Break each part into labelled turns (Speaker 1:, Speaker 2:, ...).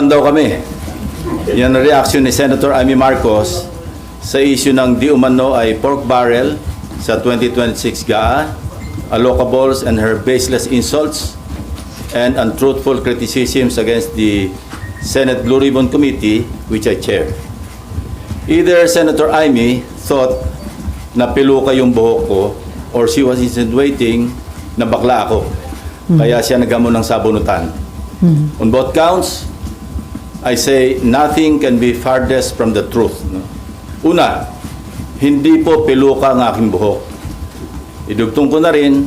Speaker 1: daw kami. Yan ang reaction ni Senator Amy Marcos sa issue ng di umano ay pork barrel sa 2026 GAA, allocables and her baseless insults and untruthful criticisms against the Senate Blue Ribbon Committee, which I chair. Either Senator Amy thought na piluka yung buhok ko or she was insinuating na bakla ako. Kaya siya nagamon ng sabunutan. On both counts, I say nothing can be farthest from the truth. Una, hindi po piluka ang aking buhok. Idugtong ko na rin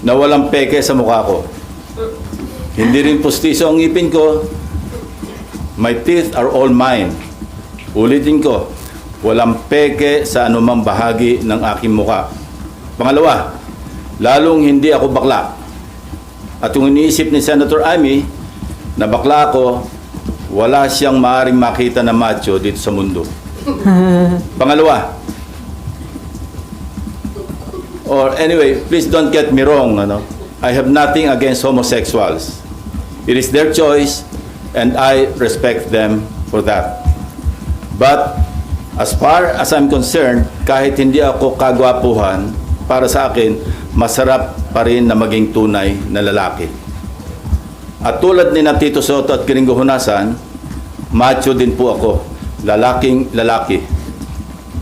Speaker 1: na walang peke sa mukha ko. Hindi rin pustiso ang ngipin ko. My teeth are all mine. Ulitin ko, walang peke sa anumang bahagi ng aking mukha. Pangalawa, lalong hindi ako bakla. At kung iniisip ni Senator Amy na bakla ako, wala siyang maaaring makita na macho dito sa mundo. Pangalawa, or anyway, please don't get me wrong, I have nothing against homosexuals. It is their choice and I respect them for that. But as far as I'm concerned, kahit hindi ako kagwapuhan, para sa akin, masarap pa rin na maging tunay na lalaki. At tulad ni na Tito Soto at Gringo Hunasan, macho din po ako. Lalaking lalaki.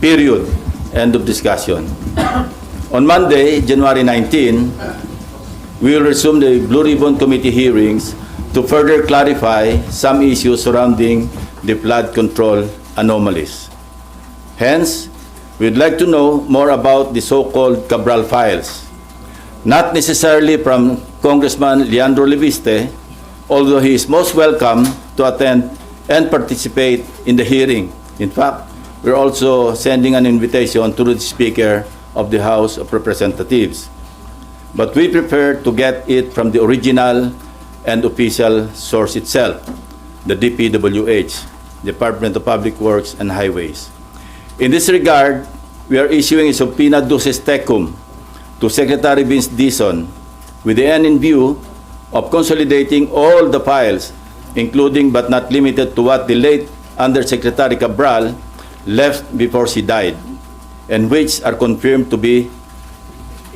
Speaker 1: Period. End of discussion. On Monday, January 19, we will resume the Blue Ribbon Committee hearings to further clarify some issues surrounding the flood control anomalies. Hence, we'd like to know more about the so-called Cabral files. Not necessarily from Congressman Leandro Leviste, although he is most welcome to attend and participate in the hearing. In fact, we're also sending an invitation to the Speaker of the House of Representatives. But we prefer to get it from the original and official source itself, the DPWH, Department of Public Works and Highways. In this regard, we are issuing a subpoena duces tecum to Secretary Vince Dizon with the end in view of consolidating all the files, including but not limited to what the late Undersecretary Cabral left before she died, and which are confirmed to be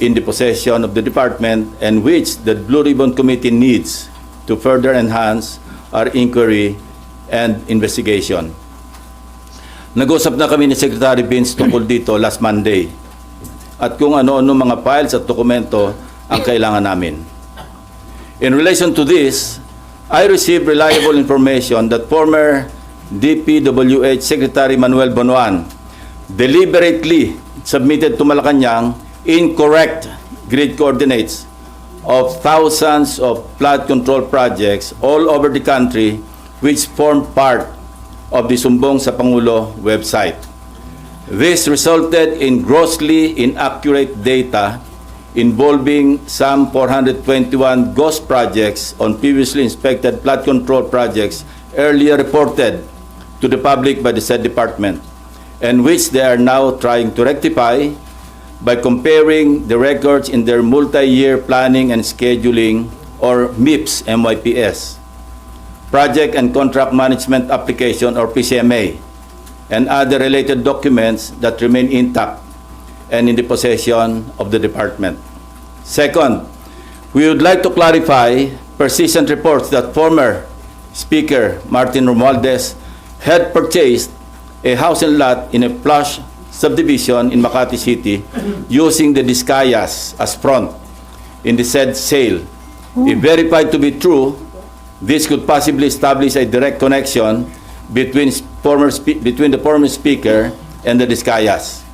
Speaker 1: in the possession of the department and which the Blue Ribbon Committee needs to further enhance our inquiry and investigation. Nag-usap na kami ni Secretary Vince tungkol dito last Monday at kung ano-ano mga files at dokumento ang kailangan namin. In relation to this, I received reliable information that former DPWH Secretary Manuel Bonoan deliberately submitted to Malacanang incorrect grid coordinates of thousands of flood control projects all over the country which form part of the Sumbong sa Pangulo website. This resulted in grossly inaccurate data involving some 421 ghost projects on previously inspected flood control projects earlier reported to the public by the said department, and which they are now trying to rectify by comparing the records in their multi-year planning and scheduling, or MIPS, MYPS, Project and Contract Management Application, or PCMA, and other related documents that remain intact and in the possession of the department. Second, we would like to clarify persistent reports that former Speaker Martin Romualdez had purchased a house and lot in a plush subdivision in Makati City using the Discayas as front in the said sale. If verified to be true, this could possibly establish a direct connection between the former Speaker and the Discayas.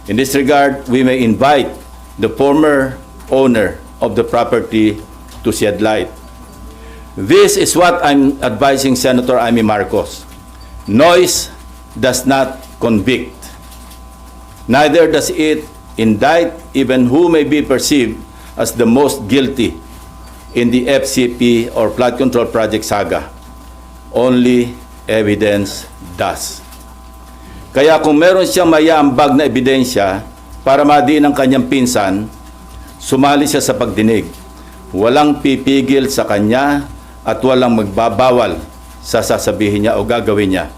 Speaker 1: In this regard, we may invite the former owner of the property to shed light. This is what I'm advising Senator Amy Marcos. Noise does not convict. Neither does it indict even who may be perceived as the most guilty in the FCP or flood control project saga. Only evidence does. Kaya kung meron siyang mayaambag na ebidensya para madiin ang kanyang pinsan, sumali siya sa pagdinig. Walang pipigil sa kanya at walang magbabawal sa sasabihin niya o gagawin niya.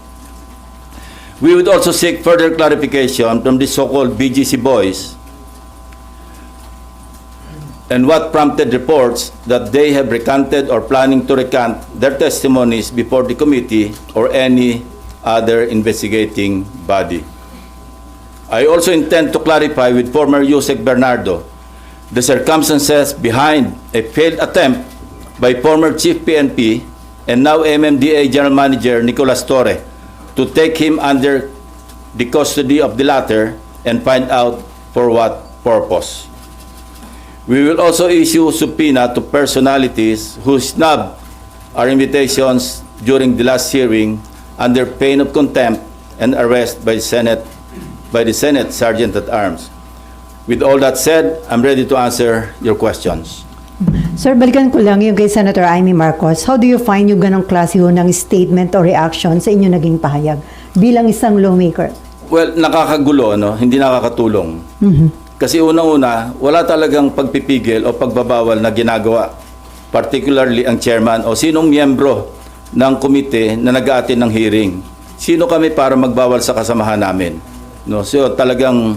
Speaker 1: We would also seek further clarification from the so-called BGC boys and what prompted reports that they have recanted or planning to recant their testimonies before the committee or any other investigating body. I also intend to clarify with former Yusek Bernardo the circumstances behind a failed attempt by former Chief PNP and now MMDA General Manager Nicolas Torre to take him under the custody of the latter and find out for what purpose. We will also issue subpoena to personalities who snubbed our invitations during the last hearing under pain of contempt and arrest by the Senate Sergeant at Arms. With all that said, I'm ready to answer your questions.
Speaker 2: Sir, balikan ko lang yung kay Senator Amy Marcos. How do you find yung ganong klase ho ng statement o reaction sa inyo naging pahayag bilang isang lawmaker?
Speaker 1: Well, nakakagulo, no? Hindi nakakatulong. Kasi unang-una, wala talagang pagpipigil o pagbabawal na ginagawa. Particularly ang chairman o sinong miyembro ng komite na nag-aatin ng hearing. Sino kami para magbawal sa kasamahan namin? No? So talagang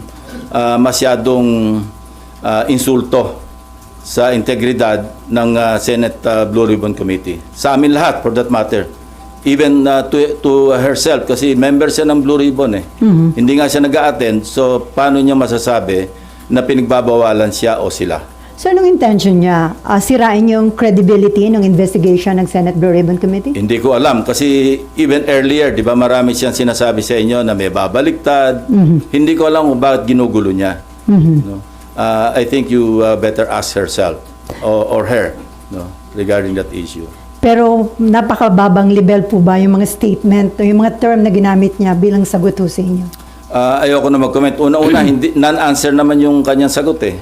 Speaker 1: masyadong insulto sa integridad ng Senate Blue Ribbon Committee. Sa amin lahat, for that matter. Even to herself, kasi member siya ng Blue Ribbon eh. Hindi nga siya nag-a-attend, so paano niya masasabi na pinagbabawalan siya o sila?
Speaker 2: Sir, anong intention niya? Sirain yung credibility ng investigation ng Senate Blue Ribbon Committee?
Speaker 1: Hindi ko alam, kasi even earlier, di ba marami siyang sinasabi sa inyo na may babaliktad. Hindi ko alam kung bakit ginugulo niya. No? I think you better ask herself or her, no, regarding that issue.
Speaker 2: Pero napakababang level po ba yung mga statement o yung mga term na ginamit niya bilang sagot ho sa inyo?
Speaker 1: Ayoko na mag-comment. Una-una, hindi non-answer naman yung kanyang sagot eh.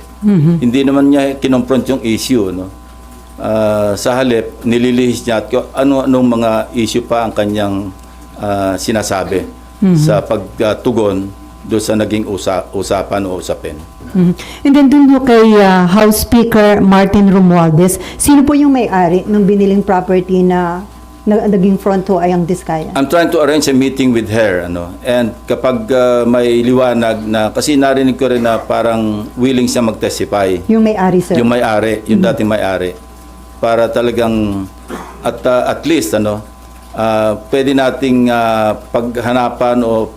Speaker 1: Hindi naman niya kinonfront yung issue, no. Sa halip, nililihis niya at anong mga issue pa ang kanyang sinasabi sa pagtugon doon sa naging usapan o usapin.
Speaker 2: And then dun ho kay House Speaker Martin Romualdez, sino po yung may-ari ng biniling property na naging front ho ay ang Diskaya?
Speaker 1: I'm trying to arrange a meeting with her, ano. And kapag may liwanag na, kasi narinig ko rin na parang willing siya mag-testify.
Speaker 2: Yung may-ari, sir?
Speaker 1: Yung may-ari, yung dating may-ari. Para talagang at least pwede nating paghanapan o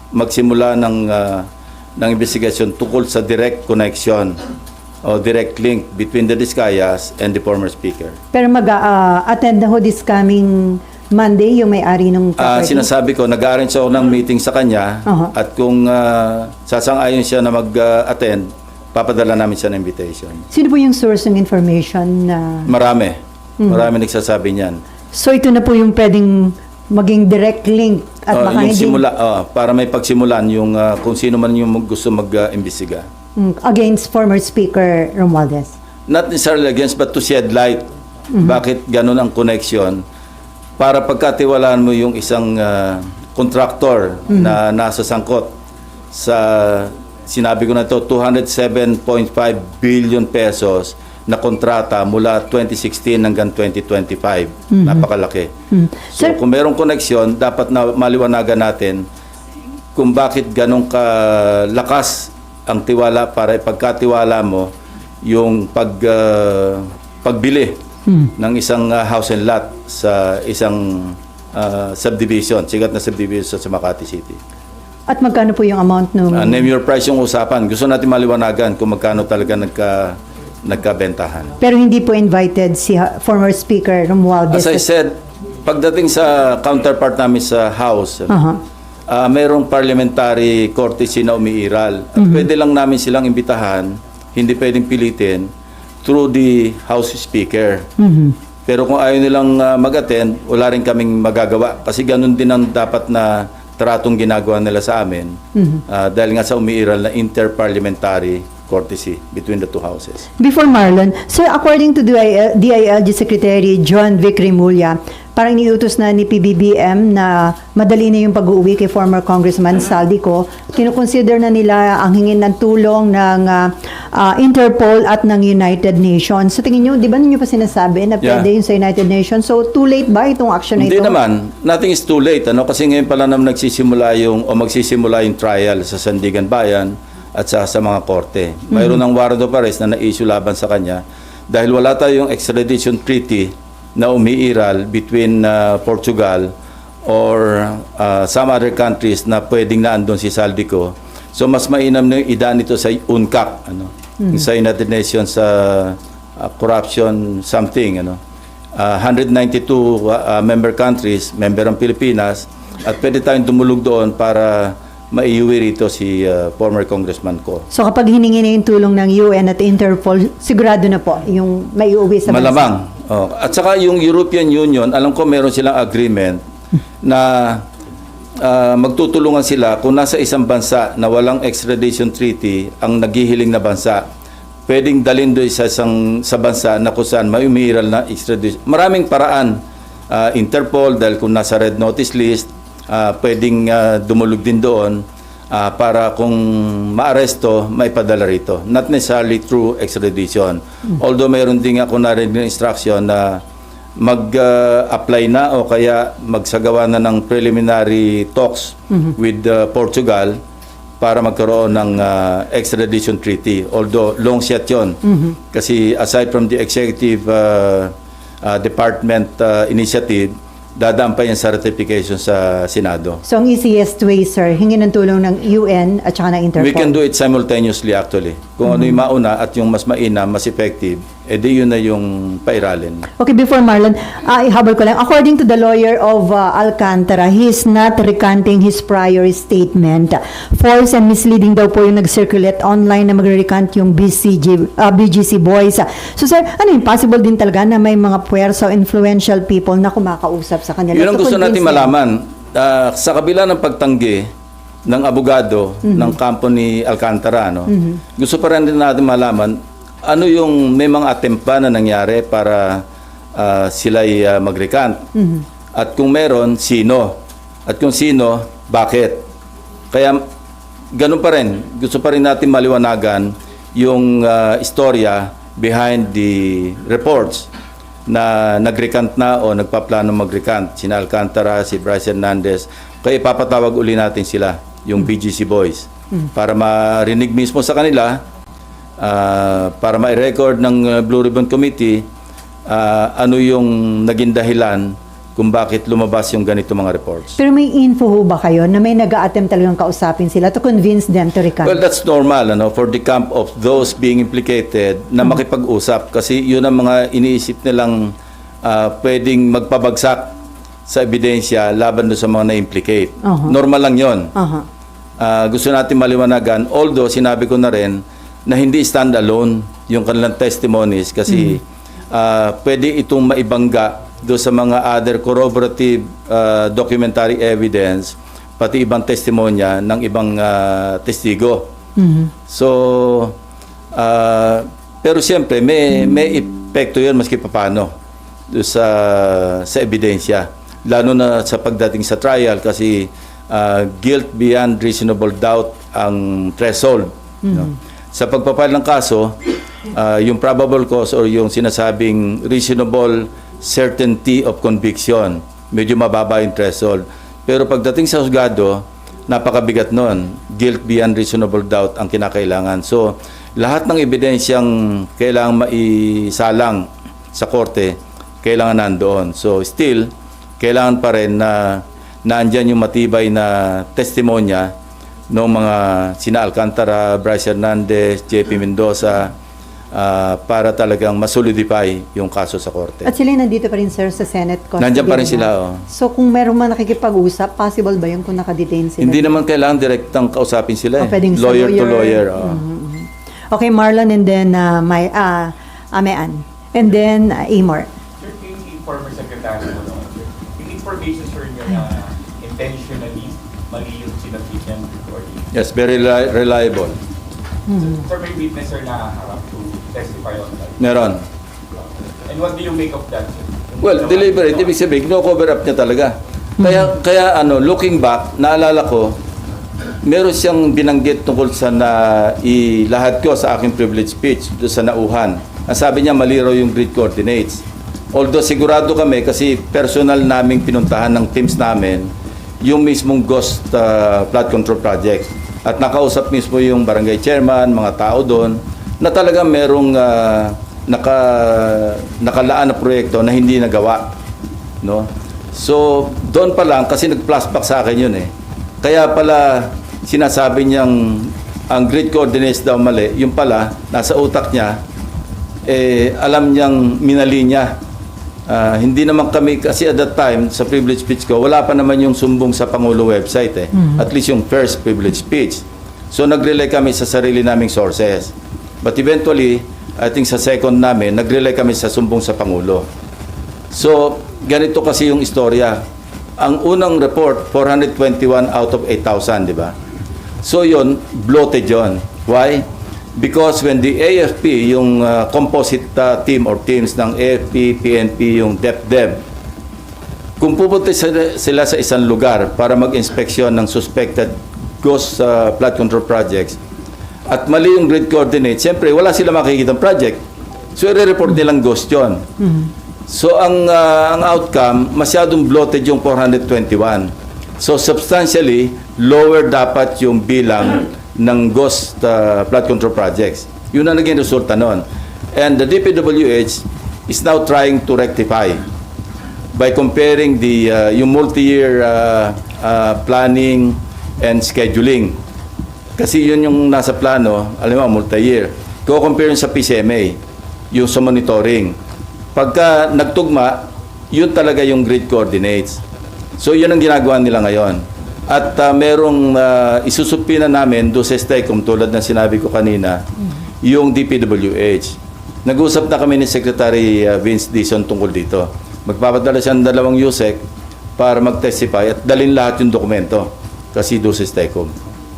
Speaker 1: magsimula ng investigasyon tungkol sa direct connection o direct link between the Diskayas and the former speaker.
Speaker 2: Pero mag-attend na ho this coming Monday yung may-ari ng property?
Speaker 1: Sinasabi ko, nag-arrange ako ng meeting sa kanya at kung sasang-ayon siya na mag-attend, papadala namin siya ng invitation.
Speaker 2: Sino po yung source ng information na...
Speaker 1: Marami. Marami nagsasabi niyan.
Speaker 2: So ito na po yung pwedeng maging direct link at baka
Speaker 1: yung
Speaker 2: hindi...
Speaker 1: simula, para may pagsimulan yung kung sino man yung gusto mag-imbestiga.
Speaker 2: Against former Speaker Romualdez?
Speaker 1: Not necessarily against, but to shed light. Bakit ganun ang connection? Para pagkatiwalaan mo yung isang contractor na nasa sangkot sa, sinabi ko na ito, 207.5 billion pesos na kontrata mula 2016 hanggang 2025. Napakalaki. So kung merong koneksyon, dapat na maliwanagan natin kung bakit ganong kalakas ang tiwala para ipagkatiwala mo yung pagbili ng isang house and lot sa isang subdivision, sikat na subdivision sa Makati City.
Speaker 2: At magkano po yung amount nung...
Speaker 1: Name your price yung usapan. Gusto natin maliwanagan kung magkano talaga nagkabentahan.
Speaker 2: Pero hindi po invited si former Speaker Romualdez?
Speaker 1: As I said, pagdating sa counterpart namin sa House, mayroong parliamentary courtesy na umiiral. At pwede lang namin silang imbitahan, hindi pwedeng pilitin, through the House Speaker. Pero kung ayaw nilang mag-attend, wala rin kaming magagawa. Kasi ganun din ang dapat na tratong ginagawa nila sa amin. Dahil nga sa umiiral na interparliamentary courtesy between the two houses.
Speaker 2: Before Marlon, sir, according to DILG Secretary John Vic Rimulya, parang niutos na ni PBBM na madali na yung pag-uwi kay former Congressman Saldico. Kinukonsider na nila ang hingin ng tulong ng Interpol at ng United Nations. So tingin nyo, di ba ninyo pa sinasabi na pwede
Speaker 1: Yeah.
Speaker 2: yung sa United Nations? So too late ba itong action na
Speaker 1: Hindi
Speaker 2: ito?
Speaker 1: naman, nothing is too late, ano, kasi ngayon pala naman magsisimula yung trial sa Sandigan Bayan at sa mga korte. Mayroon ng warrant of arrest na na-issue laban sa kanya dahil wala tayong extradition treaty na umiiral between Portugal or some other countries na pwedeng naandun si Saldico. So mas mainam na yung idaan nito sa UNCAC, ano, sa United Nations corruption something, ano. 192 member countries, member ang Pilipinas, at pwede tayong dumulog doon para maiuwi rito si former Congressman ko.
Speaker 2: So kapag hiningi na yung tulong ng UN at Interpol, sigurado na po yung may uuwi sa bansa?
Speaker 1: Malamang. Oh. At saka yung European Union, alam ko meron silang agreement na magtutulungan sila kung nasa isang bansa na walang extradition treaty ang naghihiling na bansa. Pwedeng dalhin doon sa bansa na kung saan may umiiral na extradition. Maraming paraan. Interpol, dahil kung nasa red notice list, pwedeng dumulog din doon para kung maaresto, maipadala rito. Not necessarily through extradition. Although mayroon din ako narinig ng instruction na mag-apply na o kaya magsagawa na ng preliminary talks with Portugal para magkaroon ng extradition treaty. Although long shot yun. Kasi aside from the executive department initiative, dadaan pa yan sa ratification sa Senado.
Speaker 2: So ang easiest way, sir, hingin ng tulong ng UN at saka ng Interpol?
Speaker 1: We can do it simultaneously actually. Kung ano yung mauna at yung mas mainam, mas effective, edi yun na yung pairalin.
Speaker 2: Okay, before Marlon, ihabol ko lang. According to the lawyer of Alcantara, he is not recanting his prior statement. False and misleading daw po yung nag-circulate online na magre-recant yung BGC boys. So sir, ano yung possible din talaga na may mga puwersa o influential people na kumakausap sa kanila?
Speaker 1: Yun ang gusto natin malaman. Sa kabila ng pagtanggi ng abogado ng kampo ni Alcantara, no? Gusto pa rin natin malaman ano yung may mga attempt ba na nangyari para sila'y mag-recant? At kung meron, sino? At kung sino, bakit? Kaya ganun pa rin. Gusto pa rin natin maliwanagan yung istorya behind the reports na nag-recant na o nagpaplano mag-recant. Sina Alcantara, si Bryce Hernandez. Kaya ipapatawag uli natin sila, yung BGC boys. Para marinig mismo sa kanila, para ma-record ng Blue Ribbon Committee ano yung naging dahilan kung bakit lumabas yung ganito mga reports.
Speaker 2: Pero may info ho ba kayo na may nag-a-attempt talagang kausapin sila to convince them to recant?
Speaker 1: Well, that's normal, ano, for the camp of those being implicated na makipag-usap kasi yun ang mga iniisip nilang pwedeng magpabagsak sa ebidensya laban doon sa mga na-implicate. Normal lang yun. Gusto natin maliwanagan, although sinabi ko na rin na hindi stand-alone yung kanilang testimonies kasi pwede itong maibangga doon sa mga other corroborative documentary evidence pati ibang testimonya ng ibang testigo. So, pero siyempre may epekto yun maski paano doon sa ebidensya. Lalo na sa pagdating sa trial kasi guilt beyond reasonable doubt ang threshold. No? Sa pagpapile ng kaso, yung probable cause or yung sinasabing reasonable certainty of conviction, medyo mababa yung threshold. Pero pagdating sa husgado, napakabigat nun. Guilt beyond reasonable doubt ang kinakailangan. So, lahat ng ebidensyang kailangan maisalang sa korte, kailangan nandoon. So, still, kailangan pa rin na naandyan yung matibay na testimonya ng mga sina Alcantara, Bryce Hernandez, JP Mendoza, para talagang masolidify yung kaso sa korte.
Speaker 2: At sila nandito pa rin, sir, sa Senate custody.
Speaker 1: Nandiyan pa rin sila, oh.
Speaker 2: So kung meron man nakikipag-usap, possible ba yun kung nakadetain sila?
Speaker 1: Hindi naman kailangan direktang kausapin sila.
Speaker 2: pwedeng sa
Speaker 1: Lawyer to lawyer.
Speaker 2: Okay, Marlon, and then Amean. And then Amor.
Speaker 3: Sir, yung former secretary mo noon, yung information, sir, niya na intentionally mali yung sinabihan recording.
Speaker 1: Yes, very reliable.
Speaker 3: Sir, may witness sir na harap to testify on that.
Speaker 1: Meron.
Speaker 3: And what do you make of that, sir?
Speaker 1: Well, deliberate, ibig sabihin, no-cover up niya talaga. Kaya looking back, naalala ko, meron siyang binanggit tungkol sa ilahad ko sa aking privilege speech doon sa nauhan. Ang sabi niya, mali raw yung grid coordinates. Although sigurado kami, kasi personal naming pinuntahan ng teams namin, yung mismong ghost flood control project. At nakausap mismo yung barangay chairman, mga tao doon, na talagang merong nakalaan na proyekto na hindi nagawa. No? So, doon pa lang, kasi nag-flashback sa akin yun eh. Kaya pala, sinasabi niyang ang grid coordinates daw mali, yung pala, nasa utak niya, alam niyang minali niya. Hindi naman kami, kasi at that time, sa privilege speech ko, wala pa naman yung sumbong sa Pangulo website eh. At least yung first privilege speech. So nag-rely kami sa sarili naming sources. But eventually, I think sa second namin, nag-rely kami sa sumbong sa Pangulo. So, ganito kasi yung istorya. Ang unang report, 421 out of 8,000, di ba? So yun, bloated yun. Why? Because when the AFP, yung composite team or teams ng AFP, PNP, yung DepDev, kung pupunta sila sa isang lugar para mag-inspeksyon ng suspected ghost flood control projects, at mali yung grid coordinate, siyempre wala sila makikita ng project. So i-report nilang ghost yun. So ang outcome, masyadong bloated yung 421. So substantially, lower dapat yung bilang ng ghost flood control projects. Yun ang naging resulta nun. And the DPWH is now trying to rectify by comparing yung multi-year planning and scheduling. Kasi yun yung nasa plano, alam mo, multi-year. Ko-compare yun sa PCMA, yung sa monitoring. Pagka nagtugma, yun talaga yung grid coordinates. So yun ang ginagawa nila ngayon. At merong isusupina namin doon sa STECOM, tulad ng sinabi ko kanina, yung DPWH. Nag-usap na kami ni Secretary Vince Dizon tungkol dito. Magpapadala siya ng 2 USEC para mag-testify at dalhin lahat yung dokumento kasi doon sa STECOM.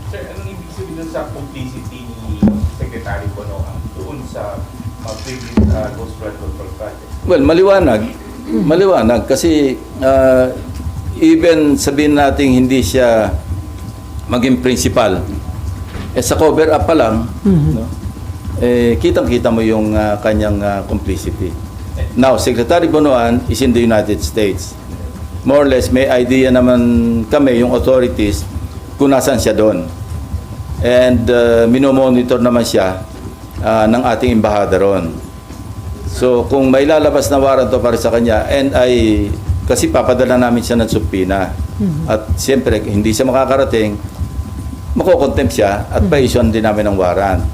Speaker 3: Sir, anong ibig sabihin dun sa complicity ni Secretary Bonoan doon sa previous ghost flood control project?
Speaker 1: Well, maliwanag. Maliwanag kasi even sabihin natin hindi siya maging principal, sa cover up pa lang, no? Kitang-kita mo yung kanyang complicity. Now, Secretary Bonoan is in the United States. More or less, may idea naman kami, yung authorities, kung nasan siya doon. And minomonitor naman siya ng ating embahada ron. So, kung may lalabas na warrant para sa kanya, and kasi papadala namin siya ng subpina. At siyempre, hindi siya makakarating, makokontempt siya at pa-issue din namin ng warrant.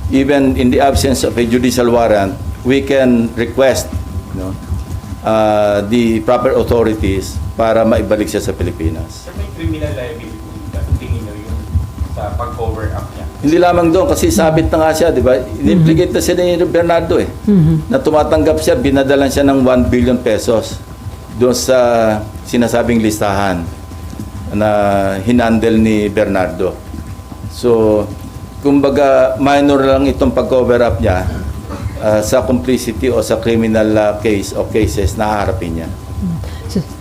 Speaker 1: Even in the absence of a judicial warrant, we can request the proper authorities para maibalik siya sa Pilipinas.
Speaker 3: Sir, may criminal liability ba? Tingin nyo yung sa pag-cover up niya?
Speaker 1: Hindi lamang doon, kasi sabit na nga siya, di ba? In-implicate na siya ni Bernardo eh. Na tumatanggap siya, binadalan siya ng 1 billion pesos doon sa sinasabing listahan na hinandle ni Bernardo. So, kumbaga, minor lang itong pag-cover up niya sa complicity o sa criminal case o cases na haharapin niya.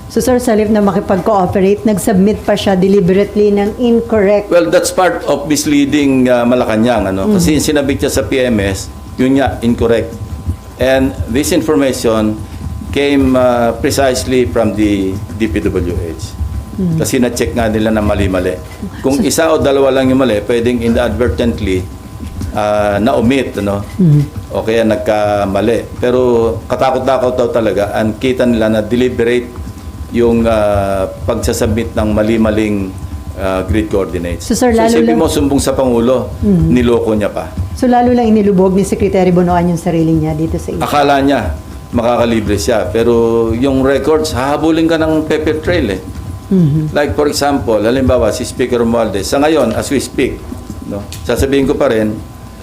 Speaker 2: So Sir, sa halip na makipag-cooperate, nag-submit pa siya deliberately ng incorrect.
Speaker 1: Well, that's part of misleading Malacanang. Kasi yung sinabit niya sa PMS, yun niya, incorrect. And this information came precisely from the DPWH. Kasi na-check nga nila na mali-mali. Kung isa o dalawa lang yung mali, pwedeng inadvertently na-omit, o kaya nagkamali. Pero katakot-takot daw talaga, and kita nila na deliberate yung pagsasubmit ng mali-maling grid coordinates.
Speaker 2: So, sir, lalo
Speaker 1: isipin
Speaker 2: lang-
Speaker 1: mo, sumbong sa Pangulo, niloko niya pa.
Speaker 2: So lalo lang inilubog ni Secretary Bonoan yung sarili niya dito sa issue.
Speaker 1: Akala niya makakalibre siya, pero yung records, hahabulin ka ng paper trail eh. Like for example, halimbawa si Speaker Romualdez, sa ngayon, as we speak, sasabihin ko pa rin,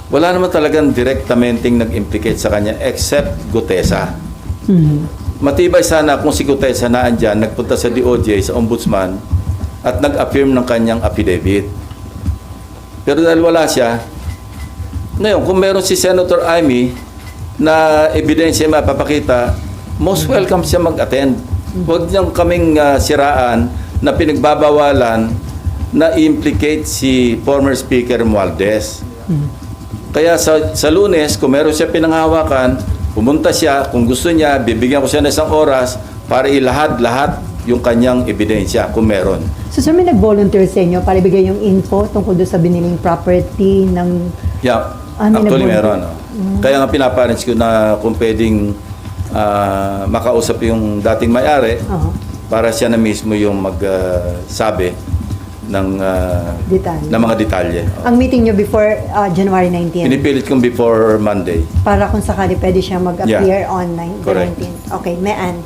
Speaker 1: wala naman talagang directamenting nag-implicate sa kanya except Gutesa. Matibay sana kung si Gutesa na andyan, nagpunta sa DOJ, sa Ombudsman, at nag-affirm ng kanyang affidavit. Pero dahil wala siya, Ngayon, kung meron si Senator Amy na ebidensya mapapakita, most welcome siya mag-attend. Huwag niyang kaming siraan na pinagbabawalan na implicate si former Speaker Romualdez. Kaya sa Lunes, kung meron siya pinanghawakan, pumunta siya, kung gusto niya, bibigyan ko siya ng isang oras para ilahad-lahat yung kanyang ebidensya kung meron.
Speaker 2: So, sir, may nag-volunteer sa inyo para ibigay yung info tungkol doon sa biniling property ng...
Speaker 1: Yeah,
Speaker 2: may
Speaker 1: actually
Speaker 2: nag-volunteer.
Speaker 1: meron. Kaya nga pinaparents ko na kung pwedeng makausap yung dating may-ari para siya na mismo yung magsabi ng
Speaker 2: Detalye.
Speaker 1: ng mga detalye.
Speaker 2: Ang meeting nyo before January 19.
Speaker 1: Pinipilit kong before Monday.
Speaker 2: Para kung sakali pwede siya mag-appear
Speaker 1: Yeah.
Speaker 2: online.
Speaker 1: Correct.
Speaker 2: 19. Okay, may Ann.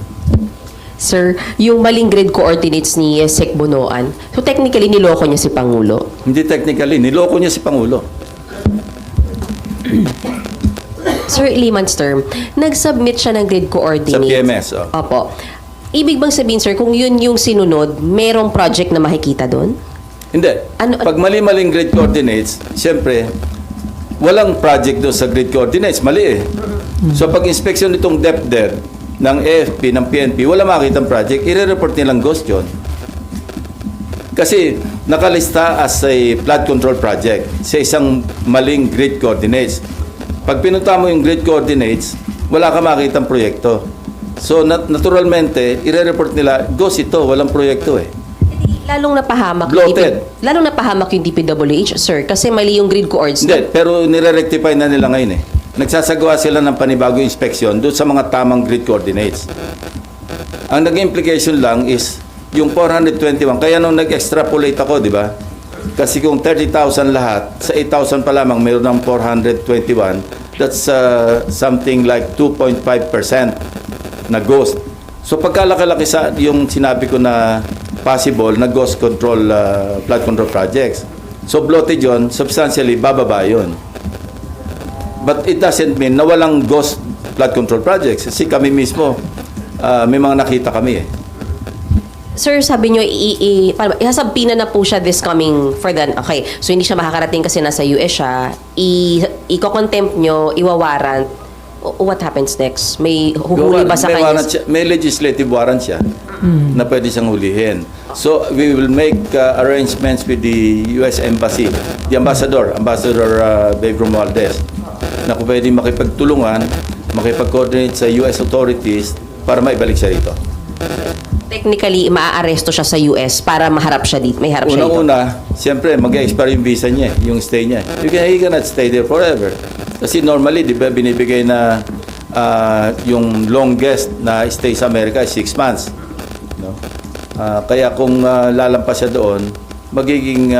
Speaker 4: Sir, yung maling grid coordinates ni Sec Bonoan, so technically niloko niya si Pangulo.
Speaker 1: Hindi technically, niloko niya si Pangulo.
Speaker 4: Sir, layman's term, nag-submit siya ng grid coordinates.
Speaker 1: Sa PMS, oh.
Speaker 4: Opo. Ibig bang sabihin, sir, kung yun yung sinunod, merong project na makikita doon?
Speaker 1: Hindi.
Speaker 4: Ano-
Speaker 1: Pag mali-maling grid coordinates, siyempre, walang project doon sa grid coordinates. Mali eh. So pag inspection nitong DepDep ng AFP, ng PNP, wala makitang project, i-report nilang ghost yun. Kasi nakalista as a flood control project sa isang maling grid coordinates. Pag pinunta mo yung grid coordinates, wala ka makitang proyekto. So naturalmente, i-report nila, ghost ito, walang proyekto eh.
Speaker 4: Lalong napahamak
Speaker 1: Bloated.
Speaker 4: lalong napahamak yung DPWH, sir, kasi mali yung grid coordinates.
Speaker 1: Hindi, pero nire-rectify na nila ngayon eh. Nagsasagawa sila ng panibagong inspeksyon doon sa mga tamang grid coordinates. Ang naging implication lang is yung 421. Kaya nung nag-extrapolate ako, di ba? Kasi kung 30,000 lahat, sa 8,000 pa lamang mayroon ng 421, that's something like 2.5% na ghost. So pagkalaki-laki sa yung sinabi ko na possible na ghost control, flood control projects. So bloated yun, substantially bababa yun. But it doesn't mean na walang ghost flood control projects. Kasi kami mismo, may mga nakita kami eh.
Speaker 4: Sir, sabi nyo, ihasabpina na po siya this coming for the... Okay, so hindi siya makakarating kasi nasa US siya. Iko-contempt nyo, iwawarrant. What happens next? May huhuli ba sa
Speaker 1: may
Speaker 4: kanya?
Speaker 1: warrant siya, may legislative warrant siya na pwede siyang hulihin. So we will make arrangements with the US Embassy, the Ambassador Babe Romualdez, na kung pwede makipagtulungan, makipag-coordinate sa US authorities para maibalik siya rito.
Speaker 4: Technically, maaaresto siya sa US para maharap siya dito. May harap siya dito.
Speaker 1: Unang-una, siyempre, mag-expire yung visa niya, yung stay niya. He cannot stay there forever. Kasi normally, di ba, binibigay na yung longest na stay sa Amerika is 6 months. No? Kaya kung lalampas siya doon, magiging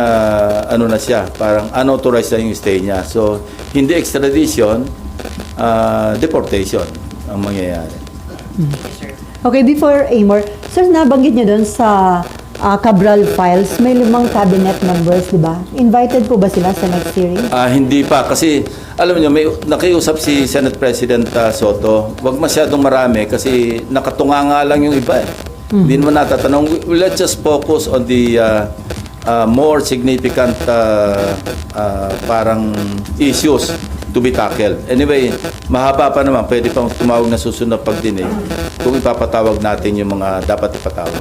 Speaker 1: ano na siya, parang unauthorized na yung stay niya. So, hindi extradition, deportation ang mangyayari.
Speaker 2: Okay, before Amor, sir, nabanggit niyo doon sa Cabral files, may 5 cabinet members, di ba? Invited po ba sila sa next hearing?
Speaker 1: Hindi pa kasi alam niyo may nakiusap si Senate President Soto. Huwag masyadong marami kasi nakatunganga lang yung iba eh. Hindi naman natatanong. Let's just focus on the more significant parang issues to be tackled. Anyway, mahaba pa naman. Pwede pang tumawag na susunod na pagdinig kung ipapatawag natin yung mga dapat ipatawag.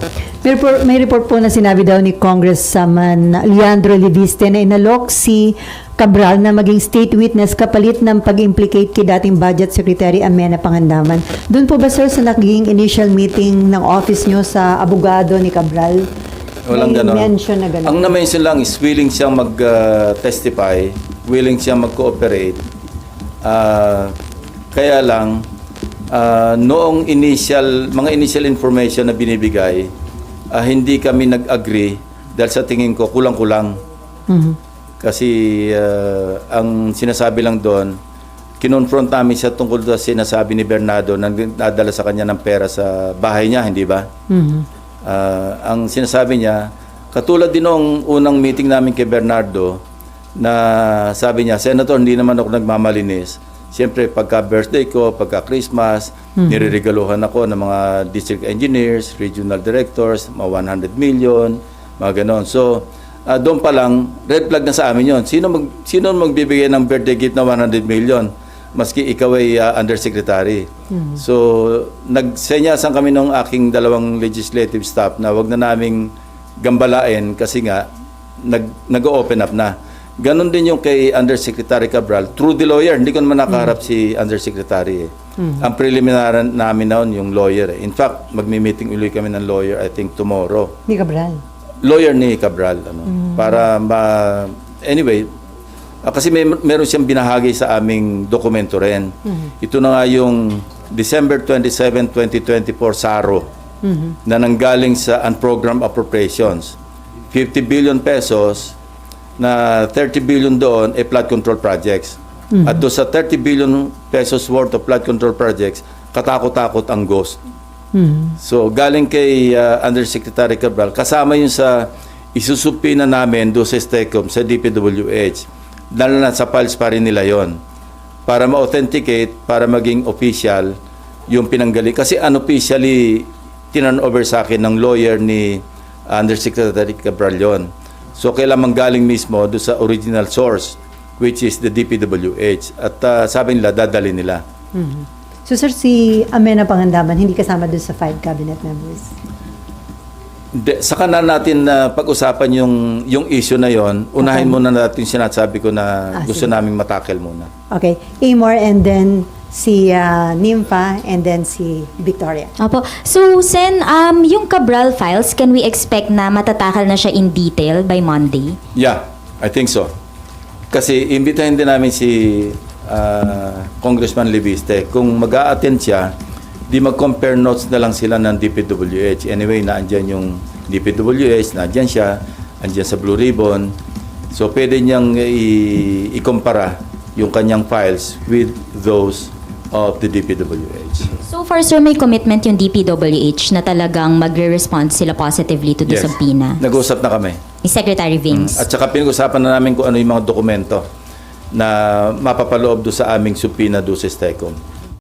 Speaker 2: May report po na sinabi daw ni Congressman Leandro Leviste na inalok si Cabral na maging state witness kapalit ng pag-implicate kay dating Budget Secretary Amena Pangandaman. Doon po ba, sir, sa naging initial meeting ng office nyo sa abogado ni Cabral?
Speaker 1: Walang
Speaker 2: may
Speaker 1: ganon.
Speaker 2: mention na ganon?
Speaker 1: Ang na-mention lang is willing siyang mag-testify, willing siyang mag-cooperate. Kaya lang, noong mga initial information na binibigay, hindi kami nag-agree dahil sa tingin ko kulang-kulang. Kasi ang sinasabi lang doon, kinonfront namin siya tungkol sa sinasabi ni Bernardo na nadala sa kanya ng pera sa bahay niya, hindi ba? Ang sinasabi niya, katulad din noong unang meeting namin kay Bernardo, na sabi niya, Senator, hindi naman ako nagmamalinis. Siyempre, pagka birthday ko, pagka Christmas, niriregaluhan ako ng mga district engineers, regional directors, mga 100 million, mga ganon. So, doon pa lang, red flag na sa amin yon. Sino magbibigay ng birthday gift na 100 million? Maski ikaw ay undersecretary. So, nagsenyasan kami ng aking dalawang legislative staff na wag na naming gambalain kasi nga, nag-open up na. Ganon din yung kay Undersecretary Cabral. Through the lawyer, hindi ko naman nakaharap si Undersecretary. Ang preliminary namin noon yung lawyer. In fact, magmi-meeting ulit kami ng lawyer, I think tomorrow.
Speaker 2: Ni Cabral.
Speaker 1: Lawyer ni Cabral. Para anyway, kasi meron siyang binahagi sa aming dokumento rin. Ito na nga yung December 27, 2024 SARO na nanggaling sa unprogrammed appropriations. 50 billion pesos na 30 billion doon ay flood control projects. At doon sa 30 billion pesos worth of flood control projects, katakot-takot ang ghost. So, galing kay Undersecretary Cabral, kasama yun sa isusupina namin doon sa STECOM, sa DPWH. Dahil na sa files pa rin nila yon para ma-authenticate, para maging official yung pinanggaling. Kasi unofficially, tinan over sa akin ng lawyer ni Undersecretary Cabral yon. So, kailangan galing mismo doon sa original source, which is the DPWH. At sabi nila, dadali nila.
Speaker 2: So sir, si Amena Pangandaman, hindi kasama doon sa 5 cabinet members?
Speaker 1: Saka na natin pag-usapan yung issue na yon. Unahin muna natin yung sinasabi ko na gusto
Speaker 2: sige.
Speaker 1: naming matakel muna.
Speaker 2: Okay. Amor and then si Nympha and then si Victoria.
Speaker 5: Opo. So, Sen, yung Cabral files, can we expect na matatakal na siya in detail by Monday?
Speaker 1: Yeah, I think so. Kasi imbitahin din namin si Congressman Leviste. Kung mag-a-attend siya, di mag-compare notes na lang sila ng DPWH. Anyway, naandyan yung DPWH, naandyan siya, andyan sa Blue Ribbon. So, pwede niyang i-kumpara yung kanyang files with those of the DPWH.
Speaker 5: So far, sir, may commitment yung DPWH na talagang magre-respond sila positively to the
Speaker 1: Yes.
Speaker 5: subpoena.
Speaker 1: Nag-usap na kami.
Speaker 5: Ni Secretary Vings.
Speaker 1: At saka pinag-usapan na namin kung ano yung mga dokumento na mapapaloob do sa aming subpoena do sa STECOM.